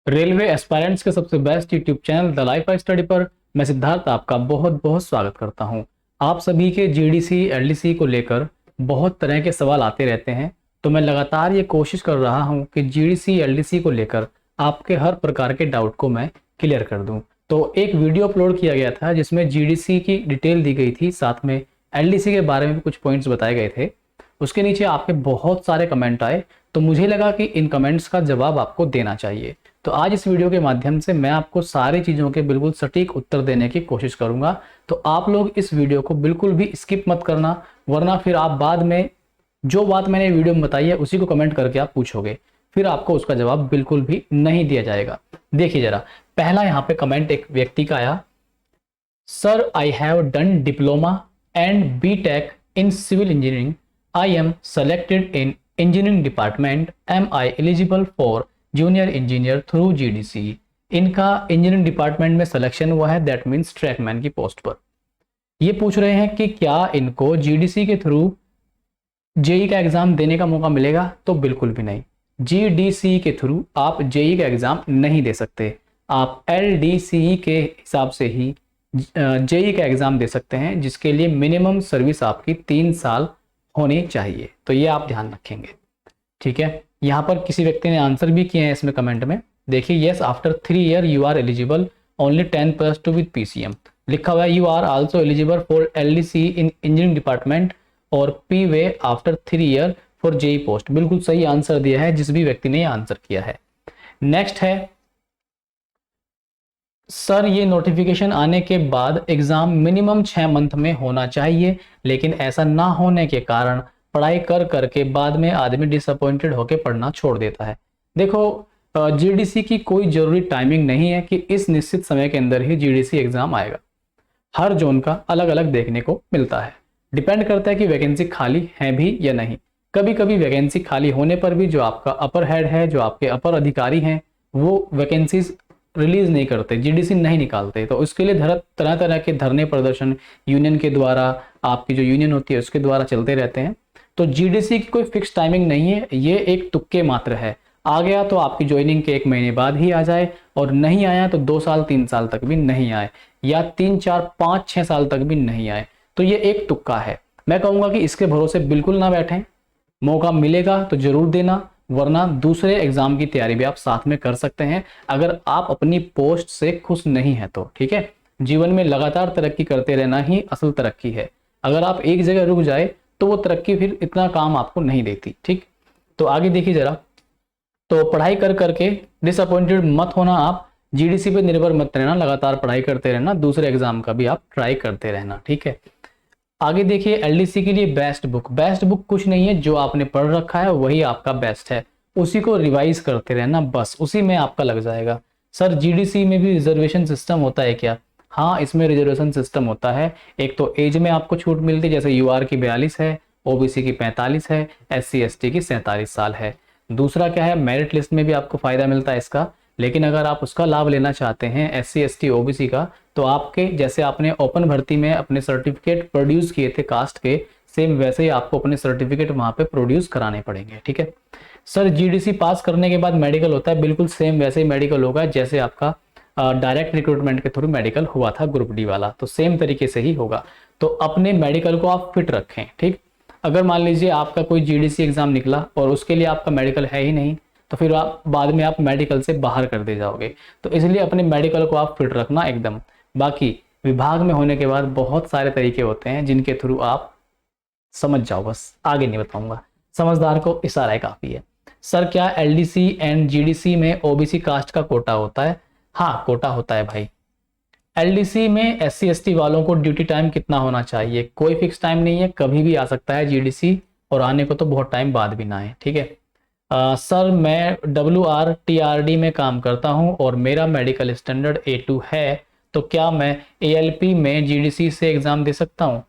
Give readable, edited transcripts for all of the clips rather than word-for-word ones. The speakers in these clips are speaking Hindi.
रेलवे एस्पायरेंट्स के सबसे best YouTube channel the life of study पर मैं सिद्धार्थ आपका बहुत बहुत स्वागत करता हूं। आप सभी के जीडीसी एलडीसी को लेकर बहुत तरह के सवाल आते रहते हैं, तो मैं लगातार ये कोशिश कर रहा हूं कि जीडीसी एलडीसी को लेकर आपके हर प्रकार के डाउट को मैं क्लियर कर दूं। तो एक वीडियो अपलोड किया गया था जिसमें जीडीसी की डिटेल दी गई थी, साथ में एलडीसी के बारे में भी कुछ पॉइंट्स बताए गए थे। उसके नीचे आपके बहुत सारे कमेंट आए, तो मुझे लगा कि इन कमेंट्स का जवाब आपको देना चाहिए। तो आज इस वीडियो के माध्यम से मैं आपको सारी चीज़ों के बिल्कुल सटीक उत्तर देने की कोशिश करूंगा। तो आप लोग इस वीडियो को बिल्कुल भी स्किप मत करना, वरना फिर आप बाद में जो बात मैंने वीडियो में बताई है उसी को कमेंट करके आप पूछोगे, फिर आपको उसका जवाब बिल्कुल भी नहीं दिया जाएगा। देखिए जरा, पहला यहाँ पे कमेंट एक व्यक्ति का आया, sir I have done diploma and BTech in civil engineering. I am selected in engineering department. Am I eligible for junior engineer through GDC. इनका इंजीनियरिंग डिपार्टमेंट में सिलेक्शन हुआ है, दैट मीन्स ट्रैकमैन की पोस्ट पर। ये पूछ रहे हैं कि क्या इनको जीडीसी के थ्रू जेई का एग्जाम देने का मौका मिलेगा? तो बिल्कुल भी नहीं। जीडीसी के थ्रू आप जेई का एग्जाम नहीं दे सकते, आप एलडीसी के हिसाब से ही जेई का एग्जाम दे सकते हैं, जिसके लिए मिनिमम सर्विस आपकी 3 साल होनी चाहिए। तो ये आप ध्यान रखेंगे, ठीक है। यहाँ पर किसी व्यक्ति ने आंसर भी किए हैं इसमें कमेंट में। देखिए, yes after 3 year you are eligible only 10+2 with PCM. लिखा हुआ है you are also eligible for LDC in engineering department और पी वे after 3 year for JE post. बिल्कुल सही आंसर दिया है जिस भी व्यक्ति ने आंसर किया है। नेक्स्ट है, सर ये नोटिफिकेशन आने के बाद एग्जाम मिनिमम 6 मंथ में होना चाहिए, लेकिन ऐसा ना होने के कारण पढ़ाई कर करके बाद में आदमी डिसअपॉइंटेड होकर पढ़ना छोड़ देता है। देखो, जीडीसी की कोई जरूरी टाइमिंग नहीं है कि इस निश्चित समय के अंदर ही जीडीसी एग्जाम आएगा। हर जोन का अलग अलग देखने को मिलता है, डिपेंड करता है कि वैकेंसी खाली है भी या नहीं। कभी कभी वैकेंसी खाली होने पर भी जो आपका अपर हेड है, जो आपके अपर अधिकारी हैं, वो वैकेंसीज रिलीज नहीं करते, जीडीसी नहीं निकालते। तो उसके लिए तरह तरह के धरने प्रदर्शन यूनियन के द्वारा, आपकी जो यूनियन होती है उसके द्वारा चलते रहते हैं। तो जीडीसी की कोई फिक्स टाइमिंग नहीं है, ये एक तुक्के मात्र है। आ गया तो आपकी ज्वाइनिंग के 1 महीने बाद ही आ जाए, और नहीं आया तो 2 साल 3 साल तक भी नहीं आए, या 3 4 5 6 साल तक भी नहीं आए। तो ये एक तुक्का है। मैं कहूंगा कि इसके भरोसे बिल्कुल ना बैठें, मौका मिलेगा तो जरूर देना, वरना दूसरे एग्जाम की तैयारी भी आप साथ में कर सकते हैं, अगर आप अपनी पोस्ट से खुश नहीं है तो। ठीक है, जीवन में लगातार तरक्की करते रहना ही असल तरक्की है। अगर आप एक जगह रुक जाए तो वो तरक्की फिर इतना काम आपको नहीं देती। ठीक, तो आगे देखिए जरा। तो पढ़ाई कर करके डिसअपॉइंटेड मत होना, आप जीडीसी पे निर्भर मत रहना, लगातार पढ़ाई करते रहना, दूसरे एग्जाम का भी आप ट्राई करते रहना। ठीक है, आगे देखिए, एलडीसी के लिए बेस्ट बुक कुछ नहीं है, जो आपने पढ़ रखा है वही आपका बेस्ट है, उसी को रिवाइज करते रहना, बस उसी में आपका लग जाएगा। सर जीडीसी में भी रिजर्वेशन सिस्टम होता है क्या? हाँ, इसमें रिजर्वेशन सिस्टम होता है। एक तो एज में आपको छूट मिलती है, जैसे यूआर की 42 है, ओबीसी की 45 है, एससी एसटी की 47 साल है। दूसरा क्या है, मेरिट लिस्ट में भी आपको फायदा मिलता है इसका, लेकिन अगर आप उसका लाभ लेना चाहते हैं एससी एसटी ओबीसी का, तो आपके जैसे आपने ओपन भर्ती में अपने सर्टिफिकेट प्रोड्यूस किए थे कास्ट के, सेम वैसे ही आपको अपने सर्टिफिकेट वहां पे प्रोड्यूस कराने पड़ेंगे। ठीक है सर, जीडीसी पास करने के बाद मेडिकल होता है, बिल्कुल सेम वैसे ही मेडिकल होगा जैसे आपका डायरेक्ट रिक्रूटमेंट के थ्रू मेडिकल हुआ था ग्रुप डी वाला, तो सेम तरीके से ही होगा। तो अपने मेडिकल को आप फिट रखें। ठीक, अगर मान लीजिए आपका कोई जीडीसी एग्जाम निकला और उसके लिए आपका मेडिकल है ही नहीं, तो फिर आप बाद में आप मेडिकल से बाहर कर दे जाओगे। तो इसलिए अपने मेडिकल को आप फिट रखना एकदम। बाकी विभाग में होने के बाद बहुत सारे तरीके होते हैं जिनके थ्रू आप समझ जाओ, बस आगे नहीं बताऊंगा, समझदार को इशारा है काफी है। सर क्या एलडीसी एंड जीडीसी में ओबीसी कास्ट का कोटा होता है? हाँ, कोटा होता है भाई। एलडीसी में एससी एसटी वालों को ड्यूटी टाइम कितना होना चाहिए? कोई फिक्स टाइम नहीं है, कभी भी आ सकता है जीडीसी, और आने को तो बहुत टाइम बाद भी ना है। ठीक है, सर मैं WRTRD में काम करता हूं और मेरा मेडिकल स्टैंडर्ड A2 है, तो क्या मैं ALP में जीडीसी से एग्जाम दे सकता हूं?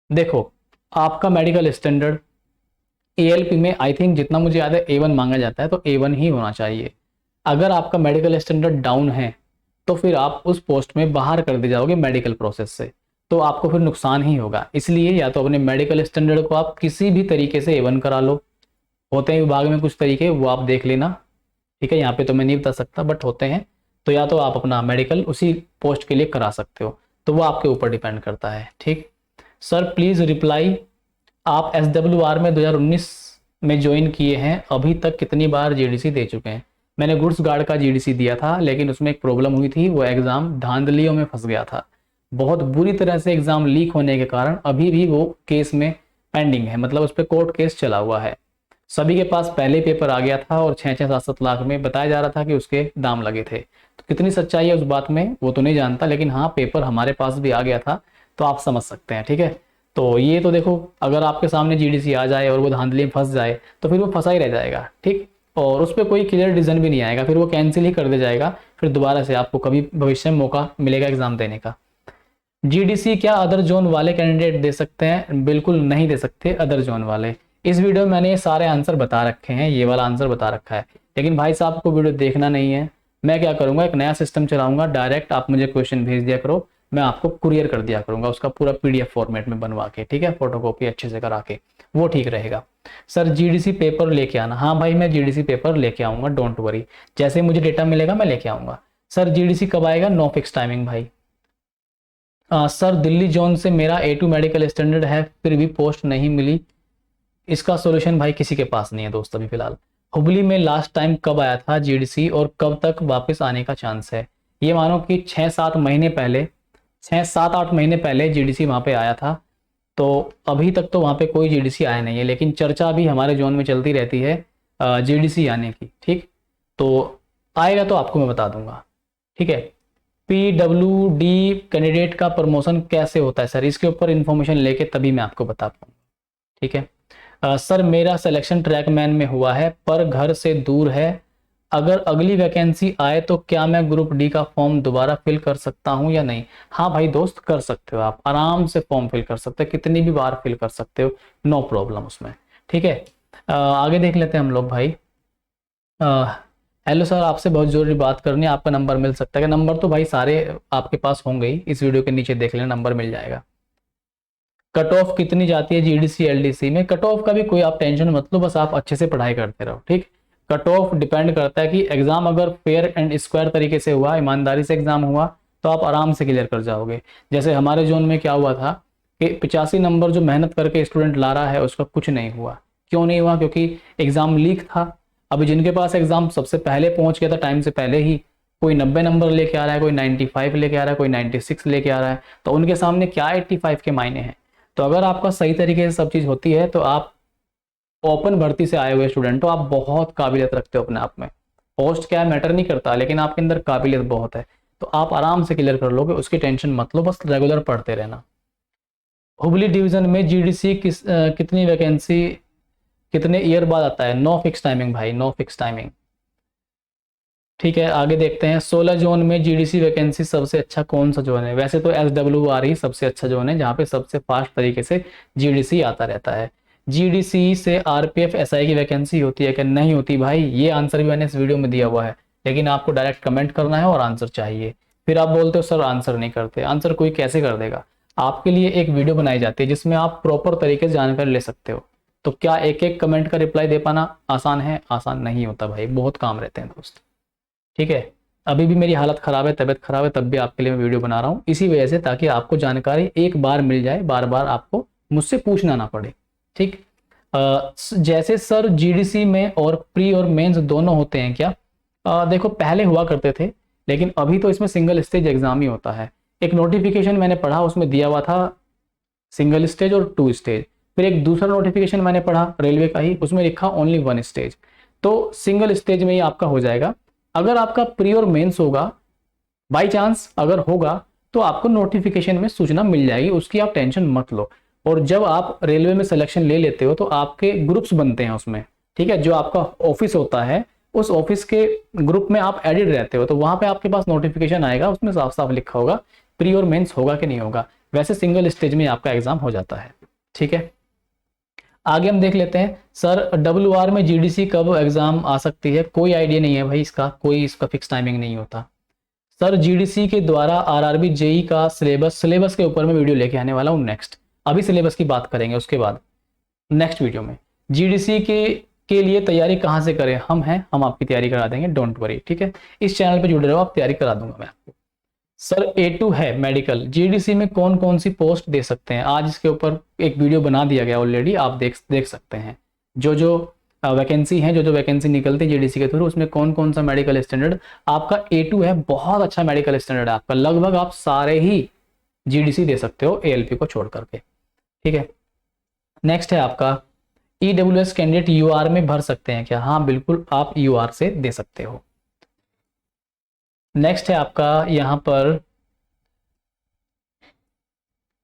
देखो, आपका मेडिकल स्टैंडर्ड ALP में आई थिंक जितना मुझे याद है A1 मांगा जाता है, तो A1 ही होना चाहिए। अगर आपका मेडिकल स्टैंडर्ड डाउन है तो फिर आप उस पोस्ट में बाहर कर दे जाओगे मेडिकल प्रोसेस से, तो आपको फिर नुकसान ही होगा। इसलिए या तो अपने मेडिकल स्टैंडर्ड को आप किसी भी तरीके से A1 करा लो, होते हैं विभाग में कुछ तरीके, वो आप देख लेना, ठीक है, यहाँ पे तो मैं नहीं बता सकता, बट होते हैं। तो या तो आप अपना मेडिकल उसी पोस्ट के लिए करा सकते हो, तो वो आपके ऊपर डिपेंड करता है। ठीक। सर प्लीज़ रिप्लाई, आप SWR में 2019 में ज्वाइन किए हैं, अभी तक कितनी बार GDC दे चुके हैं? मैंने गुड्स गार्ड का GDC दिया था, लेकिन उसमें एक प्रॉब्लम हुई थी, वो एग्ज़ाम धांधलियों में फंस गया था। बहुत बुरी तरह से एग्ज़ाम लीक होने के कारण अभी भी वो केस में पेंडिंग है, मतलब उस पर कोर्ट केस चला हुआ है। सभी के पास पहले पेपर आ गया था और 6-6 7-7 लाख में बताया जा रहा था कि उसके दाम लगे थे। तो कितनी सच्चाई है उस बात में वो तो नहीं जानता, लेकिन हाँ पेपर हमारे पास भी आ गया था, तो आप समझ सकते हैं। ठीक है, तो ये तो देखो, अगर आपके सामने GDC आ जाए और वो धांधली में फंस जाए तो फिर वो फंसा ही रह जाएगा। ठीक, और उस पर कोई क्लियर रीजन भी नहीं आएगा, फिर वो कैंसिल ही कर दे जाएगा, फिर दोबारा से आपको कभी भविष्य में मौका मिलेगा एग्जाम देने का। GDC क्या अदर जोन वाले कैंडिडेट दे सकते हैं? बिल्कुल नहीं दे सकते अदर जोन वाले। इस वीडियो में मैंने ये सारे आंसर बता रखे हैं, ये वाला आंसर बता रखा है, लेकिन भाई साहब को वीडियो देखना नहीं है। मैं क्या करूंगा, एक नया सिस्टम चलाऊंगा, डायरेक्ट आप मुझे क्वेश्चन भेज दिया करो, मैं आपको कुरियर कर दिया करूंगा उसका पूरा PDF फॉर्मेट में बनवा के। ठीक है, फोटोकॉपी अच्छे से करा के, वो ठीक रहेगा। सर GDC पेपर लेके आना। हाँ भाई, मैं GDC पेपर लेके आऊंगा, डोंट वरी, जैसे मुझे डेटा मिलेगा मैं लेके आऊंगा। सर GDC कब आएगा? नो फिक्स टाइमिंग भाई। सर दिल्ली जोन से मेरा A2 मेडिकल स्टैंडर्ड है, फिर भी पोस्ट नहीं मिली, इसका सॉल्यूशन भाई किसी के पास नहीं है दोस्त अभी फिलहाल। हुबली में लास्ट टाइम कब आया था GDC और कब तक वापस आने का चांस है? ये मानो कि 6-7 महीने पहले, 6-7-8 महीने पहले GDC वहाँ पे आया था, तो अभी तक तो वहाँ पे कोई GDC आया नहीं है, लेकिन चर्चा भी हमारे जोन में चलती रहती है GDC आने की। ठीक, तो आएगा तो आपको मैं बता दूंगा। ठीक है, PWD कैंडिडेट का प्रमोशन कैसे होता है सर? इसके ऊपर इंफॉर्मेशन लेके तभी मैं आपको बता पाऊंगा। ठीक है। सर मेरा सिलेक्शन ट्रैकमैन में हुआ है पर घर से दूर है, अगर अगली वैकेंसी आए तो क्या मैं ग्रुप D का फॉर्म दोबारा फिल कर सकता हूं या नहीं? हाँ भाई दोस्त, कर सकते हो, आप आराम से फॉर्म फिल कर सकते हो, कितनी भी बार फिल कर सकते हो, नो प्रॉब्लम उसमें। ठीक है, आगे देख लेते हैं हम लोग भाई। हेलो सर, आपसे बहुत जरूरी बात करनी है, आपका नंबर मिल सकता है? नंबर तो भाई सारे आपके पास होंगे ही, इस वीडियो के नीचे देख लेना, नंबर मिल जाएगा। कट ऑफ कितनी जाती है GDC LDC में? कट ऑफ का भी कोई आप टेंशन मत लो, बस आप अच्छे से पढ़ाई करते रहो। ठीक, कट ऑफ डिपेंड करता है कि एग्जाम अगर फेयर एंड स्क्वायर तरीके से हुआ, ईमानदारी से एग्जाम हुआ, तो आप आराम से क्लियर कर जाओगे। जैसे हमारे जोन में क्या हुआ था कि 85 नंबर जो मेहनत करके स्टूडेंट ला रहा है उसका कुछ नहीं हुआ। क्यों नहीं हुआ? क्योंकि एग्जाम लीक था। अभी जिनके पास एग्जाम सबसे पहले पहुंच गया था टाइम से पहले ही, कोई 90 नंबर लेके आ रहा है, कोई 95 लेके आ रहा है, कोई 96 लेके आ रहा है, तो उनके सामने क्या 85 के मायने हैं? तो अगर आपका सही तरीके से सब चीज़ होती है तो आप ओपन भर्ती से आए हुए स्टूडेंट हो, आप बहुत काबिलियत रखते हो अपने आप में। पोस्ट क्या है मैटर नहीं करता, लेकिन आपके अंदर काबिलियत बहुत है, तो आप आराम से क्लियर कर लोगे, उसकी टेंशन मत लो, बस रेगुलर पढ़ते रहना। हुबली डिवीजन में GDC कितनी वैकेंसी कितने ईयर बाद आता है? नो फिक्स टाइमिंग भाई, नो फिक्स टाइमिंग। ठीक है, आगे देखते हैं। 16 जोन में GDC वैकेंसी सबसे अच्छा कौन सा जोन है? वैसे तो SWR ही सबसे अच्छा जोन है, जहाँ पे सबसे फास्ट तरीके से GDC आता रहता है। GDC से RPF SI की वैकेंसी होती है क्या? नहीं होती भाई, ये आंसर भी मैंने इस वीडियो में दिया हुआ है, लेकिन आपको डायरेक्ट कमेंट करना है और आंसर चाहिए। फिर आप बोलते हो सर आंसर नहीं करते, आंसर कोई कैसे कर देगा? आपके लिए एक वीडियो बनाई जाती है जिसमें आप प्रॉपर तरीके से जानकारी ले सकते हो, तो क्या एक एक कमेंट का रिप्लाई दे पाना आसान है? आसान नहीं होता भाई, बहुत काम रहते हैं दोस्त। ठीक है, अभी भी मेरी हालत ख़राब है, तबीयत ख़राब है, तब भी आपके लिए मैं वीडियो बना रहा हूँ, इसी वजह से, ताकि आपको जानकारी एक बार मिल जाए, बार बार आपको मुझसे पूछना ना पड़े। ठीक, जैसे सर GDC में और प्री और मेंस दोनों होते हैं क्या? देखो पहले हुआ करते थे, लेकिन अभी तो इसमें सिंगल स्टेज एग्जाम ही होता है। एक नोटिफिकेशन मैंने पढ़ा, उसमें दिया हुआ था सिंगल स्टेज और 2 स्टेज। फिर एक दूसरा नोटिफिकेशन मैंने पढ़ा रेलवे का ही, उसमें लिखा ओनली 1 स्टेज। तो सिंगल स्टेज में ही आपका हो जाएगा। अगर आपका प्री और मेंस होगा, बाई चांस अगर होगा, तो आपको नोटिफिकेशन में सूचना मिल जाएगी, उसकी आप टेंशन मत लो। और जब आप रेलवे में सिलेक्शन ले लेते हो तो आपके ग्रुप्स बनते हैं उसमें। ठीक है, जो आपका ऑफिस होता है, उस ऑफिस के ग्रुप में आप एडिड रहते हो, तो वहां पे आपके पास नोटिफिकेशन आएगा, उसमें साफ साफ लिखा होगा प्री और मेंस होगा कि नहीं होगा। वैसे सिंगल स्टेज में आपका एग्जाम हो जाता है। ठीक है, आगे हम देख लेते हैं। सर WR में GDC कब एग्जाम आ सकती है? कोई आइडिया नहीं है भाई इसका, कोई इसका फिक्स टाइमिंग नहीं होता। सर GDC के द्वारा RRB JE का सिलेबस के ऊपर मैं वीडियो लेके आने वाला हूँ नेक्स्ट। अभी सिलेबस की बात करेंगे, उसके बाद नेक्स्ट वीडियो में GDC के के लिए तैयारी कहाँ से करें? हम आपकी तैयारी करा देंगे, डोंट वरी, ठीक है। इस चैनल पे जुड़े रहो, आप तैयारी करा दूंगा मैं आपको। सर A2 है मेडिकल, जीडीसी में कौन कौन सी पोस्ट दे सकते हैं? आज इसके ऊपर एक वीडियो बना दिया गया ऑलरेडी, आप देख सकते हैं। जो वैकेंसी है, जो वैकेंसी निकलती है जीडीसी के थ्रू, उसमें कौन कौन सा मेडिकल स्टैंडर्ड आपका A2 है। बहुत अच्छा मेडिकल स्टैंडर्ड है आपका, लगभग आप सारे ही जीडीसी दे सकते हो एएलपी को छोड़ करके, ठीक है। नेक्स्ट है आपका EWS कैंडिडेट यूआर में भर सकते हैं क्या? हाँ बिल्कुल, आप यूआर से दे सकते हो। नेक्स्ट है आपका यहाँ पर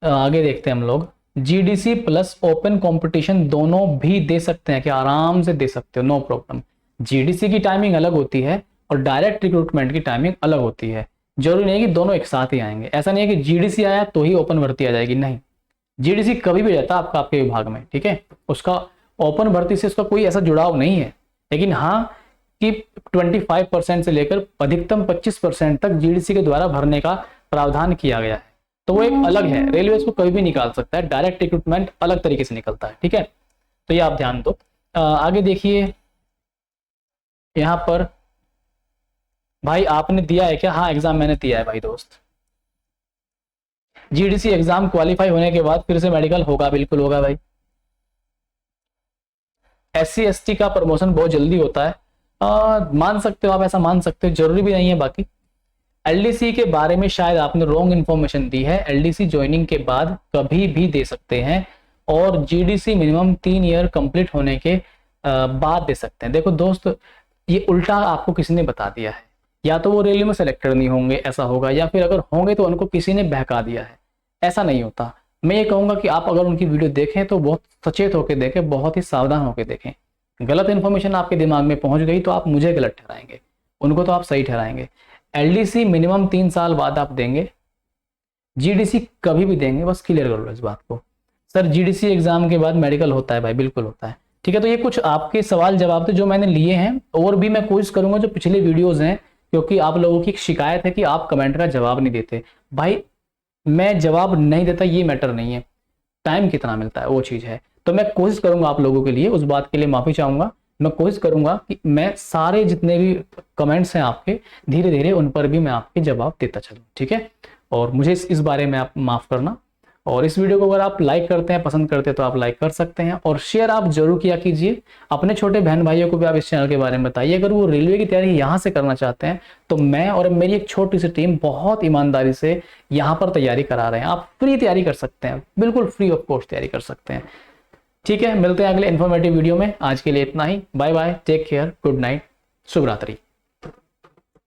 आगे देखते हैं हम लोग, जीडीसी प्लस ओपन कंपटीशन दोनों भी दे सकते हैं क्या? आराम से दे सकते हो, नो प्रॉब्लम। जीडीसी की टाइमिंग अलग होती है और डायरेक्ट रिक्रूटमेंट की टाइमिंग अलग होती है। जरूरी नहीं कि दोनों एक साथ ही आएंगे, ऐसा नहीं है कि जीडीसी आया तो ही ओपन भर्ती आ जाएगी, नहीं। जीडीसी कभी भी रहता है आपके विभाग में, ठीक है। उसका ओपन भर्ती से उसका कोई ऐसा जुड़ाव नहीं है, लेकिन हाँ कि 25% से लेकर अधिकतम 25% तक जीडीसी के द्वारा भरने का प्रावधान किया गया है, तो वो एक अलग है। रेलवे इसको कभी भी निकाल सकता है, डायरेक्ट रिक्रूटमेंट अलग तरीके से निकलता है, ठीक है। तो ये आप ध्यान दो। आगे देखिए यहाँ पर, भाई आपने दिया है क्या? हाँ एग्जाम मैंने दिया है भाई दोस्त। जीडीसी एग्जाम क्वालिफाई होने के बाद फिर से मेडिकल होगा, बिल्कुल होगा भाई। SC ST का प्रमोशन बहुत जल्दी होता है, मान सकते हो आप, ऐसा मान सकते हो, जरूरी भी नहीं है। बाकी एलडीसी के बारे में शायद आपने रॉन्ग इन्फॉर्मेशन दी है, एलडीसी ज्वाइनिंग के बाद कभी भी दे सकते हैं, और जीडीसी मिनिमम 3 ईयर कंप्लीट होने के बाद दे सकते हैं। देखो दोस्त, ये उल्टा आपको किसी ने बता दिया है, या तो वो रेलवे में सेलेक्टेड नहीं होंगे ऐसा होगा, या फिर अगर होंगे तो उनको किसी ने बहका दिया है, ऐसा नहीं होता। मैं ये कहूंगा कि आप अगर उनकी वीडियो देखें तो बहुत सचेत होकर देखें, बहुत ही सावधान होकर देखें। गलत इन्फॉर्मेशन आपके दिमाग में पहुंच गई तो आप मुझे गलत ठहराएंगे, उनको तो आप सही ठहराएंगे। एलडीसी मिनिमम 3 साल बाद आप देंगे, जीडीसी कभी भी देंगे, बस क्लियर कर लो इस बात को। सर जीडीसी एग्जाम के बाद मेडिकल होता है भाई, बिल्कुल होता है, ठीक है। तो ये कुछ आपके सवाल जवाब थे जो मैंने लिए हैं, और भी मैं कोशिश करूंगा जो पिछले वीडियोज हैं, क्योंकि आप लोगों की शिकायत है कि आप कमेंट का जवाब नहीं देते। भाई मैं जवाब नहीं देता ये मैटर नहीं है, टाइम कितना मिलता है वो चीज़ है। तो मैं कोशिश करूंगा आप लोगों के लिए, उस बात के लिए माफ़ी चाहूंगा। मैं कोशिश करूंगा कि मैं सारे जितने भी कमेंट्स हैं आपके, धीरे धीरे उन पर भी मैं आपके जवाब देता चलूँ, ठीक है। और मुझे इस बारे में आप माफ़ करना। और इस वीडियो को अगर आप लाइक करते हैं, पसंद करते हैं, तो आप लाइक कर सकते हैं, और शेयर आप जरूर किया कीजिए। अपने छोटे बहन भाइयों को भी आप इस चैनल के बारे में बताइए। अगर वो रेलवे की तैयारी यहाँ से करना चाहते हैं तो मैं और मेरी एक छोटी सी टीम बहुत ईमानदारी से यहाँ पर तैयारी करा रहे हैं। आप फ्री तैयारी कर सकते हैं, बिल्कुल फ्री ऑफ कॉस्ट तैयारी कर सकते हैं, ठीक है। मिलते हैं अगले इन्फॉर्मेटिव वीडियो में, आज के लिए इतना ही। Bye bye, take care, good night, शुभ रात्रि।